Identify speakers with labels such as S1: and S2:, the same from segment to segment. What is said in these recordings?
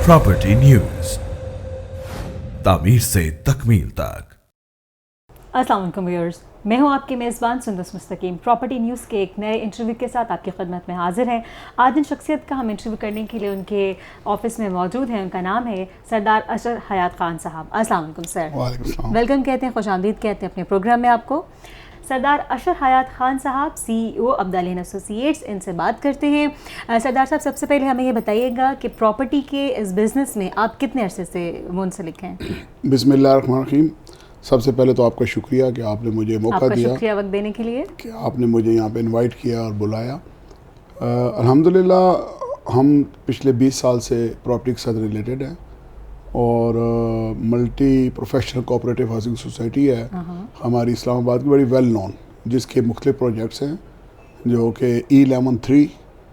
S1: Property news, तामीर से तकमील तक।
S2: अस्सलाम वालेकुम व्यूअर्स, मैं हूं आपकी मेज़बान सुंदस मुस्तकीम। प्रॉपर्टी न्यूज़ के एक नए इंटरव्यू के साथ आपकी खिदमत में हाजिर हैं। आज इन शख्सियत का हम इंटरव्यू करने के लिए उनके ऑफिस में मौजूद हैं। उनका नाम है सरदार अशर हयात खान साहब। अस्सलाम वालेकुम सर।
S3: वालेकुम सलाम।
S2: वेलकम कहते हैं, खुशामदीद कहते हैं अपने प्रोग्राम में आपको। सरदार अशर हयात खान साहब, CEO अब्दालिन एसोसिएट्स, इनसे बात करते हैं। सरदार साहब, सबसे पहले हमें ये बताइएगा कि प्रॉपर्टी के इस बिज़नेस में आप कितने अरसे से मुंसलिक हैं?
S3: बिस्मिल्लाहिर्रहमानिर्रहीम। सबसे पहले तो आपका शुक्रिया कि आपने मुझे मौका दिया,
S2: शुक्रिया वक्त देने के लिए, कि
S3: आपने मुझे यहाँ पे इनवाइट किया और बुलाया। अल्हम्दुलिल्लाह हम पिछले 20 साल से प्रॉपर्टी के साथ रिलेटेड हैं और multi professional cooperative housing society है हमारी इस्लामाबाद की, बड़ी वेल नोन, जिसके मुख्तलिफ प्रोजेक्ट्स हैं जो कि E11-3,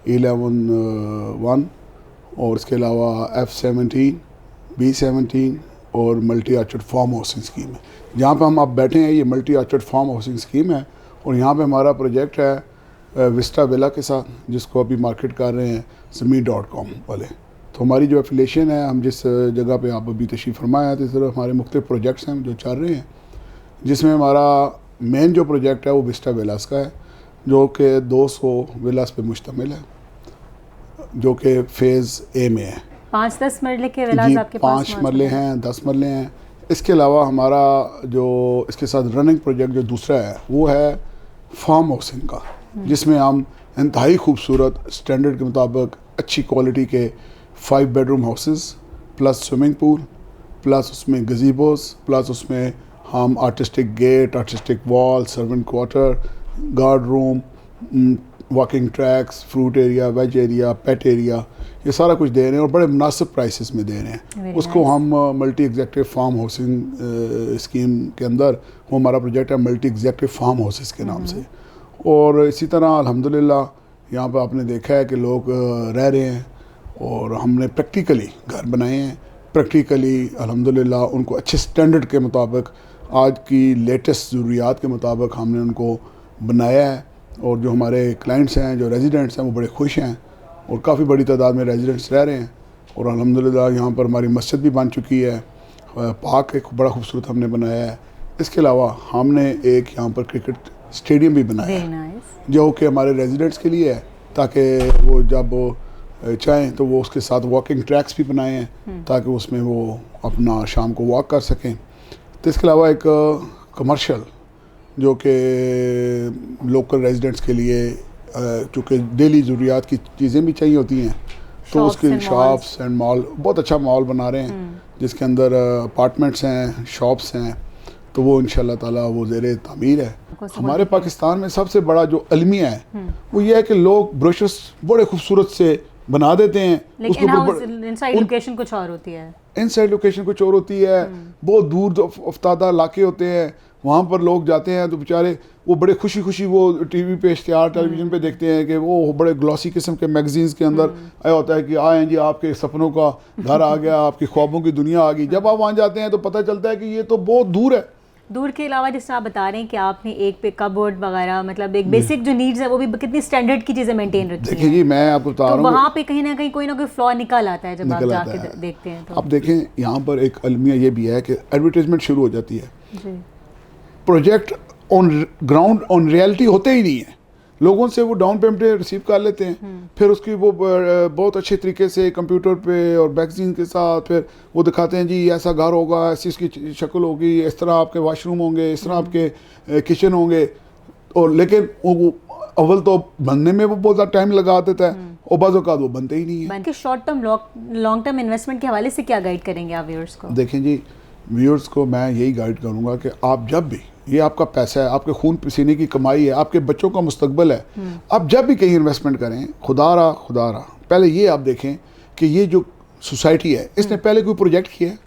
S3: E11-1 और इसके अलावा F17, B17 और multi orchard farm housing scheme है। जहाँ पे हम आप बैठे हैं ये multi orchard farm housing scheme है और यहाँ पे हमारा प्रोजेक्ट है विस्टा विला के साथ, जिसको अभी मार्केट कर रहे हैं Zmeet.com वाले। तो हमारी जो एफिलेशन है, हम जिस जगह पे आप अभी तशरीफ़ फरमाया तो इस तरह हमारे मुख्तलिफ प्रोजेक्ट्स हैं जो चल रहे हैं, जिसमें हमारा मेन जो प्रोजेक्ट है वो विस्टा विलास का है जो कि 200 विलास पे मुश्तमिल है, जो कि फ़ेज़ ए में है।
S2: 5-10 मरले के विलास आपके पास?
S3: 5 मरले हैं, 10 मरले हैं। इसके अलावा हमारा जो इसके साथ रनिंग प्रोजेक्ट जो दूसरा है वो है फार्म हाउसिंग का, जिसमें हम इंतहाई खूबसूरत स्टैंडर्ड के मुताबिक अच्छी क्वालिटी के 5 bedroom houses plus swimming pool plus उसमें गजीबोस प्लस उसमें हम artistic gate, artistic wall, servant quarter, guard room, walking tracks, fruit area, veg area, pet area, ये सारा कुछ दे रहे हैं और बड़े मुनासिब प्राइसेस में दे रहे हैं। उसको हम multi executive farm housing scheme के अंदर, वो हमारा प्रोजेक्ट है मल्टी एग्जेक्टिव फार्म हाउसेस के नाम से। और इसी तरह अल्हम्दुलिल्लाह यहाँ पर आपने देखा है कि लोग रह रहे हैं और हमने प्रैक्टिकली घर बनाए हैं। प्रैक्टिकली अल्हम्दुलिल्लाह उनको अच्छे स्टैंडर्ड के मुताबिक, आज की लेटेस्ट ज़रूरियात के मुताबिक हमने उनको बनाया है। और जो हमारे क्लाइंट्स हैं, जो रेजिडेंट्स हैं, वो बड़े खुश हैं और काफ़ी बड़ी तादाद में रेजिडेंट्स रह रहे हैं। और अल्हम्दुलिल्लाह यहाँ पर हमारी मस्जिद भी बन चुकी है, पार्क एक बड़ा खूबसूरत हमने बनाया है। इसके अलावा हमने एक यहाँ पर क्रिकेट स्टेडियम भी बनाया है जो कि हमारे रेजिडेंट्स के लिए है, ताकि वो जब चाहें तो वो उसके साथ वॉकिंग ट्रैक्स भी बनाए हैं ताकि उसमें वो अपना शाम को वॉक कर सकें। तो इसके अलावा एक कमर्शियल जो कि लोकल रेजिडेंट्स के लिए, चूँकि डेली ज़रूरियात की चीज़ें भी चाहिए होती हैं, तो उसके शॉप्स एंड मॉल, बहुत अच्छा मॉल बना रहे हैं जिसके अंदर अपार्टमेंट्स हैं, शॉप्स हैं। तो वो इंशाल्लाह ताला वो ज़ेरे तामीर है। हमारे पाकिस्तान में सबसे बड़ा जो अलमिया है वो ये है कि लोग ब्रोशर्स बड़े खूबसूरत से बना देते हैं,
S2: इनसाइड लोकेशन कुछ और होती है,
S3: इनसाइड लोकेशन कुछ और होती है। बहुत दूर अफ्तादा इलाके होते हैं, वहाँ पर लोग जाते हैं तो बेचारे वो बड़े खुशी खुशी वो टीवी पे इश्तिहार टेलीविज़न पे देखते हैं कि वो बड़े ग्लॉसी किस्म के मैगजीन्स के अंदर आया होता है कि आए जी आपके सपनों का घर आ गया, आपकी ख्वाबों की दुनिया आ गई। जब आप वहाँ जाते हैं तो पता चलता है कि ये तो बहुत दूर है।
S2: दूर के अलावा जिस आप बता रहे हैं कि आपने एक पे कबोर्ड वगैरह, मतलब एक बेसिक जो नीड्स है वो भी कितनी स्टैंडर्ड की चीज़ें मेंटेन रखी हैं।
S3: देखिए जी, मैं आपको बता रहा हूँ,
S2: वहाँ पे कहीं ना कहीं कोई ना कोई फ्लॉ निकल आता है जब आप जाके देखते हैं। तो
S3: आप देखें यहाँ पर एक अलमिया ये भी है कि एडवर्टाइजमेंट शुरू हो जाती है, project on ground on reality होते ही नहीं है। लोगों से वो डाउन पेमेंट रिसीव कर लेते हैं, फिर उसकी वो बहुत अच्छे तरीके से कंप्यूटर पे और मैगजीन के साथ फिर वो दिखाते हैं जी ऐसा घर होगा, ऐसी इसकी शक्ल होगी, इस तरह आपके वाशरूम होंगे, इस तरह आपके किचन होंगे। और लेकिन वो अव्वल तो बनने में वो बहुत ज़्यादा टाइम लगा देता है और बाज़ औक़ात वो बनते ही नहीं है।
S2: Short term long term investment के हवाले से क्या गाइड करेंगे आप व्यूअर्स को?
S3: देखें जी, व्यूअर्स को मैं यही गाइड करूँगा कि आप जब भी, ये आपका पैसा है, आपके खून पसीने की कमाई है, आपके बच्चों का मुस्तकबिल है, आप जब भी कहीं इन्वेस्टमेंट करें, खुदा रहा पहले ये आप देखें कि ये जो सोसाइटी है इसने पहले कोई प्रोजेक्ट किया है,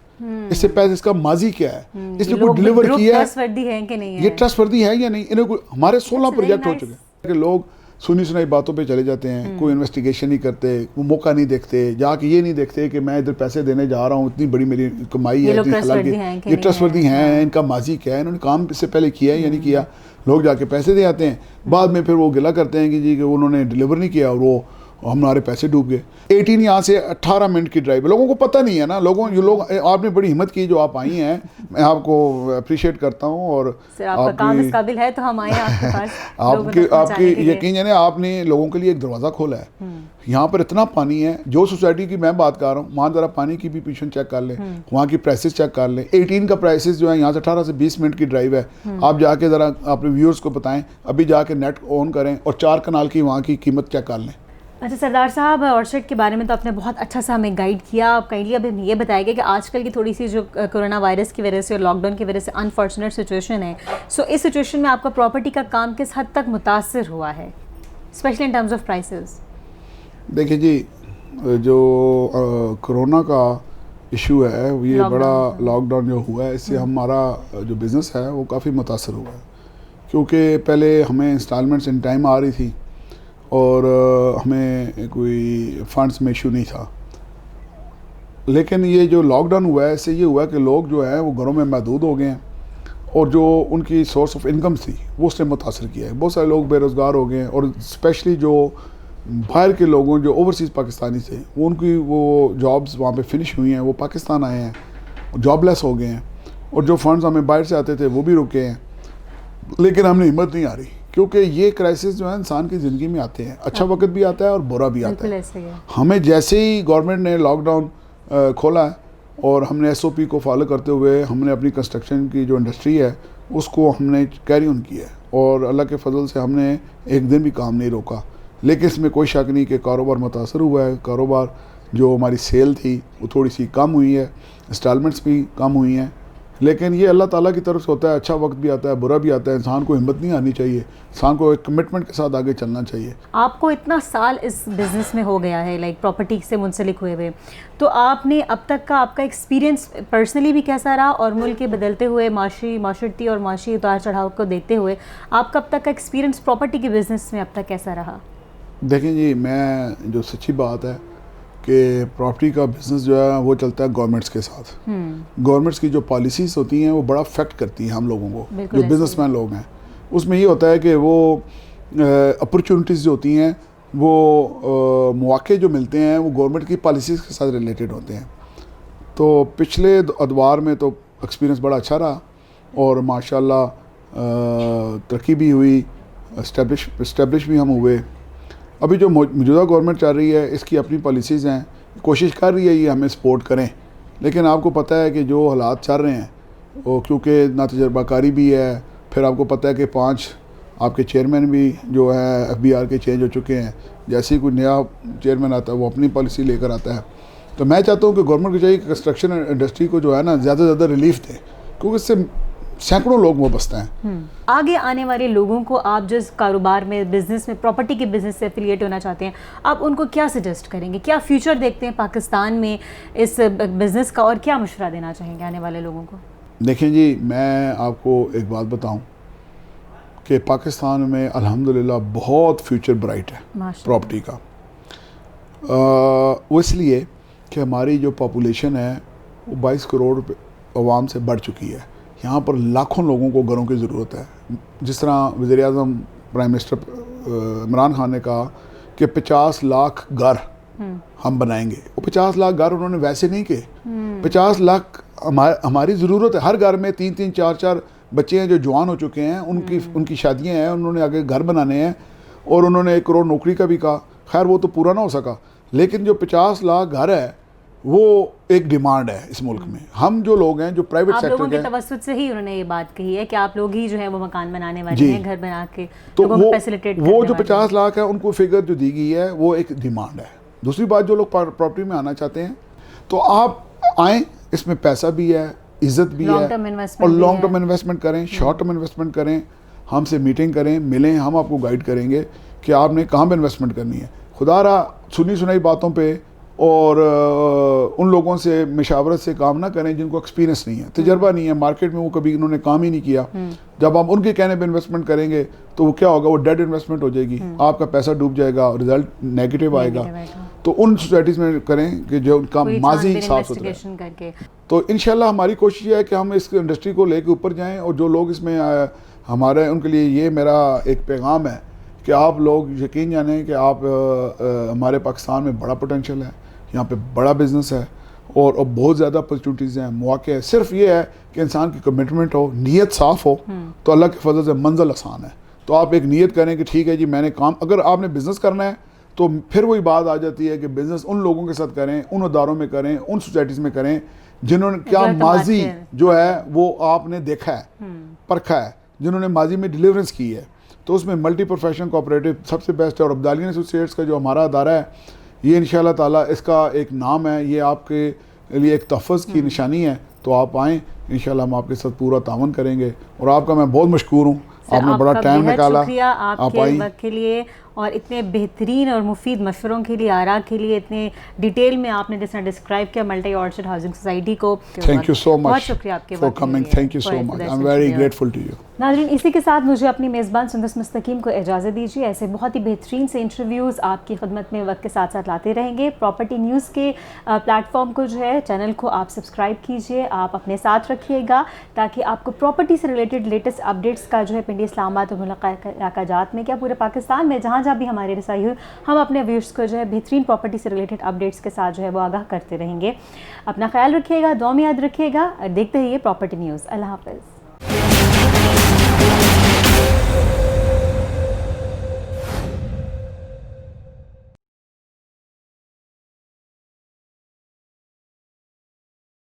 S3: इससे पहले इसका माजी क्या है, इसने कोई डिलीवर किया है,
S2: ट्रस्टवर्दी है कि नहीं है,
S3: ये ट्रस्टवर्दी है या नहीं। इन्हें कोई, हमारे 16 प्रोजेक्ट हो चुके हैं कि लोग सुनी सुनाई बातों पे चले जाते हैं, कोई इन्वेस्टिगेशन नहीं करते, वो मौका नहीं देखते, जाके ये नहीं देखते कि मैं इधर पैसे देने जा रहा हूँ, इतनी बड़ी मेरी कमाई है, इतनी हलाल की, ये ट्रस्टवर्दी हैं, इनका माजी क्या है, इन्होंने काम इससे पहले किया है या नहीं किया। लोग जाके पैसे दे आते हैं, बाद में फिर वो गिला करते हैं कि जी कि उन्होंने डिलीवर नहीं किया और वो और हमारे पैसे डूब गए। 18 यहाँ से 18 मिनट की ड्राइव, लोगों को पता नहीं है ना, आपने बड़ी हिम्मत की जो आप आई हैं, मैं आपको अप्रिशिएट करता हूँ। और
S2: सर आपका काम इस काबिल है तो हम आए आपके पास
S3: आपकी यकीन है, आपने लोगों के लिए एक दरवाज़ा खोला है। यहाँ पर इतना पानी है, जो सोसाइटी की मैं बात कर रहा हूँ, वहाँ ज़रा पानी की भी पोजीशन चेक कर लें, वहाँ की प्राइसेस चेक कर लें। 18 का प्राइसेस जो है यहाँ से 18 से 20 मिनट की ड्राइव है। आप जाके ज़रा अपने व्यूअर्स को बताएं, अभी जाके नेट ऑन करें और 4 कनाल की वहाँ की कीमत चेक कर लें।
S2: अच्छा सरदार साहब, ऑर्चर्ड के बारे में तो आपने बहुत अच्छा सा हमें गाइड किया। आप काइंडली अब ये बताएगा कि आजकल की थोड़ी सी जो कोरोना वायरस की वजह से और लॉकडाउन की वजह से अनफॉर्चुनेट सिचुएशन है, सो इस सिचुएशन में आपका प्रॉपर्टी का काम किस हद तक मुतासर हुआ है, specially in terms of prices?
S3: देखिए जी, जो कोरोना का इशू है, ये बड़ा लॉकडाउन जो हुआ है, इससे हमारा जो बिज़नेस है वो काफ़ी मुतासर हुआ है। क्योंकि पहले हमें इंस्टॉलमेंट्स इन टाइम आ रही थी और हमें कोई फंड्स में इशू नहीं था। लेकिन ये जो लॉकडाउन हुआ है, इससे ये हुआ कि लोग जो है वो घरों में महदूद हो गए हैं और जो उनकी सोर्स ऑफ इनकम थी वो उसने मुतासर किया है। बहुत सारे लोग बेरोज़गार हो गए हैं और स्पेशली जो बाहर के लोगों, जो ओवरसीज़ पाकिस्तानी थे, वो उनकी वो जॉब्स वहाँ पे फिनिश हुई हैं, वो पाकिस्तान आए हैं, जॉबलेस हो गए हैं, और जो फंड्स हमें बाहर से आते थे वो भी रुके हैं। लेकिन हमने हिम्मत नहीं आ रही, क्योंकि ये क्राइसिस जो है इंसान की ज़िंदगी में आते हैं, अच्छा वक्त भी आता है और बुरा भी आता है। हमें जैसे ही गवर्नमेंट ने लॉकडाउन खोला है और हमने SOP को फॉलो करते हुए हमने अपनी कंस्ट्रक्शन की जो इंडस्ट्री है उसको हमने कैरी ऑन किया है, और अल्लाह के फजल से हमने एक दिन भी काम नहीं रोका। लेकिन इसमें कोई शक नहीं कि कारोबार मुतासर हुआ है। कारोबार जो हमारी सेल थी वो थोड़ी सी कम हुई है, इंस्टॉलमेंट्स भी कम हुई हैं। लेकिन ये अल्लाह ताला की तरफ से होता है, अच्छा वक्त भी आता है, बुरा भी आता है। इंसान को हिम्मत नहीं आनी चाहिए, इंसान को एक कमिटमेंट के साथ आगे चलना चाहिए।
S2: आपको इतना साल इस बिज़नेस में हो गया है, लाइक प्रॉपर्टी से मुंसलिक हुए, तो आपने अब तक का आपका एक्सपीरियंस पर्सनली भी कैसा रहा, और मुल्क के बदलते हुए माशरती और माशी उतार चढ़ाव को देखते हुए आपका अब तक का एक्सपीरियंस प्रॉपर्टी के बिज़नेस में अब तक कैसा रहा?
S3: देखें जी, मैं जो सच्ची बात है कि प्रॉपर्टी का बिज़नेस जो है वो चलता है गवर्नमेंट्स के साथ। गवर्नमेंट्स की जो पॉलिसीज़ होती हैं वो बड़ा अफेक्ट करती हैं हम लोगों को, जो बिज़नेसमैन लोग हैं। उसमें ये होता है कि वो अपॉर्चुनिटीज़ जो होती हैं, वो मौके जो मिलते हैं वो गवर्नमेंट की पॉलिसीज़ के साथ रिलेटेड होते हैं। तो पिछले अदवार में तो एक्सपीरियंस बड़ा अच्छा रहा और माशाल्लाह तरक्की भी हुई, इस्टेब्लिश भी हम हुए। अभी जो मौजूदा गवर्नमेंट चल रही है, इसकी अपनी पॉलिसीज़ हैं, कोशिश कर रही है ये हमें सपोर्ट करें। लेकिन आपको पता है कि जो हालात चल रहे हैं वो, क्योंकि ना तजर्बाकारी भी है, फिर आपको पता है कि 5 आपके चेयरमैन भी जो है FBR के चेंज हो चुके हैं। जैसे ही कोई नया चेयरमैन आता है वो अपनी पॉलिसी लेकर आता है। तो मैं चाहता हूँ कि गवर्नमेंट को चाहिए कि कंस्ट्रक्शन इंडस्ट्री को जो है ना ज़्यादा से ज़्यादा रिलीफ दें, क्योंकि इससे सैकड़ों लोग वाबस्ता हैं।
S2: आगे आने वाले लोगों को आप जिस कारोबार में, बिजनेस में, प्रॉपर्टी के बिजनेस से एफिलिएट होना चाहते हैं, आप उनको क्या सजेस्ट करेंगे? क्या फ्यूचर देखते हैं पाकिस्तान में इस बिज़नेस का, और क्या मशवरा देना चाहेंगे आने वाले लोगों को?
S3: देखें जी, मैं आपको एक बात बताऊं कि पाकिस्तान में अल्हम्दुलिल्लाह बहुत फ्यूचर ब्राइट है प्रॉपर्टी का। वो इसलिए कि हमारी जो पॉपुलेशन है वो 22 करोड़ आवाम से बढ़ चुकी है। यहाँ पर लाखों लोगों को घरों की ज़रूरत है। जिस तरह वज़ीर-ए-आज़म प्राइम मिनिस्टर इमरान खान ने कहा कि 50 लाख घर हम बनाएंगे, वो 50 लाख घर उन्होंने वैसे नहीं किए। 50 लाख हमारी ज़रूरत है। हर घर में 3-3, 4-4 बच्चे हैं जो जवान हो चुके हैं, उनकी शादियां हैं, उन्होंने आगे घर बनाने हैं, और उन्होंने 1 करोड़ नौकरी का भी कहा। खैर वो तो पूरा ना हो सका, लेकिन जो 50 लाख घर है वो एक डिमांड है इस मुल्क में। हम जो लोग हैं जो प्राइवेट सेक्टर के,
S2: लोगों के तवज्जुद से ही उन्होंने ये बात कही है कि आप लोग ही जो है वो मकान बनाने वाले हैं, घर बना के
S3: तो वो जो 50 लाख है उनको फिगर जो दी गई है वो एक डिमांड है। दूसरी बात, जो लोग प्रॉपर्टी में आना चाहते हैं तो आप आएँ, इसमें पैसा भी है, इज्जत भी है, और लॉन्ग टर्म इन्वेस्टमेंट करें, शॉर्ट टर्म इन्वेस्टमेंट करें। हमसे मीटिंग करें, मिलें, हम आपको गाइड करेंगे कि आपने कहाँ पर इन्वेस्टमेंट करनी है। खुदारा सुनी सुनाई बातों पे और उन लोगों से मशावरत से काम ना करें जिनको एक्सपीरियंस नहीं है, तजर्बा नहीं है, मार्केट में वो कभी उन्होंने काम ही नहीं किया। जब आप उनके कहने पे इन्वेस्टमेंट करेंगे तो वो क्या होगा, वो डेड इन्वेस्टमेंट हो जाएगी, आपका पैसा डूब जाएगा, रिजल्ट नेगेटिव आएगा। तो उन सोसाइटीज़ में करें कि जो उनका माजी साफ सुथरा है। तो इंशाल्लाह हमारी कोशिश है कि हम इस इंडस्ट्री को लेकर ऊपर जाएँ, और जो लोग इसमें हमारे, उनके लिए ये मेरा एक पैगाम है कि आप लोग यकीन जानें कि आप हमारे पाकिस्तान में बड़ा पोटेंशियल है, यहाँ पे बड़ा बिजनेस है और बहुत ज़्यादा अपॉर्चुनिटीज़ हैं, मौके हैं। सिर्फ ये है कि इंसान की कमिटमेंट हो, नीयत साफ़ हो, तो अल्लाह के फजल से मंजिल आसान है। तो आप एक नीयत करें कि ठीक है जी मैंने काम, अगर आपने बिज़नेस करना है तो फिर वही बात आ जाती है कि बिज़नेस उन लोगों के साथ करें, उन अदारों में करें, उन सोसाइटीज़ में करें जिन्होंने क्या माजी जो है वो आपने देखा है, परखा है, जिन्होंने माजी में डिलीवरेंस की है। तो उसमें मल्टी प्रोफेशनल कोऑपरेटिव सबसे बेस्ट है। और अब्दालियन एसोसिएट्स का जो हमारा अदारा है, ये इंशाल्लाह ताला इसका एक नाम है, ये आपके लिए एक तहफ़्फ़ुज़ की निशानी है। तो आप आएँ, इंशाल्लाह हम आपके साथ पूरा तावन करेंगे। और आपका मैं बहुत मशकूर हूँ, आपने बड़ा टाइम निकाला,
S2: आप आई वक्त के लिए और इतने बेहतरीन और मुफीद मशवरों के लिए, आरा के लिए, इतने डिटेल में आपने जिस तरह डिस्क्राइब किया मल्टी ऑर्चर्ड हाउसिंग सोसाइटी को।
S3: थैंक यू सो मच,
S2: बहुत शुक्रिया आपके
S3: for coming, thank you so much, I am very grateful to you.
S2: नाज़रीन, इसी के साथ मुझे अपनी मेज़बान सुंदस मुस्तकीम को इजाज़त दीजिए। ऐसे बहुत ही बेहतरीन से इंटरव्यूज़ आपकी खिदमत में वक्त के साथ साथ लाते रहेंगे। प्रॉपर्टी न्यूज़ के प्लेटफॉर्म को जो है, चैनल को आप सब्सक्राइब कीजिए, आप अपने साथ रखिएगा ताकि आपको प्रॉपर्टी से रिलेटेड लेटेस्ट अपडेट्स का जो है पिंडी इस्लामाबाद और मुलाकात में क्या पूरे पाकिस्तान में जहाँ जहाँ भी हमारी रसाई हुई, हम अपने व्यूअर्स को जो है बेहतरीन प्रॉपर्टी से रिलेटेड अपडेट्स के साथ जो है वो आगाह करते रहेंगे। अपना ख्याल रखिएगा, दुआ में याद रखिएगा, देखते रहिए प्रॉपर्टी न्यूज़। अल्लाह हाफ़िज़।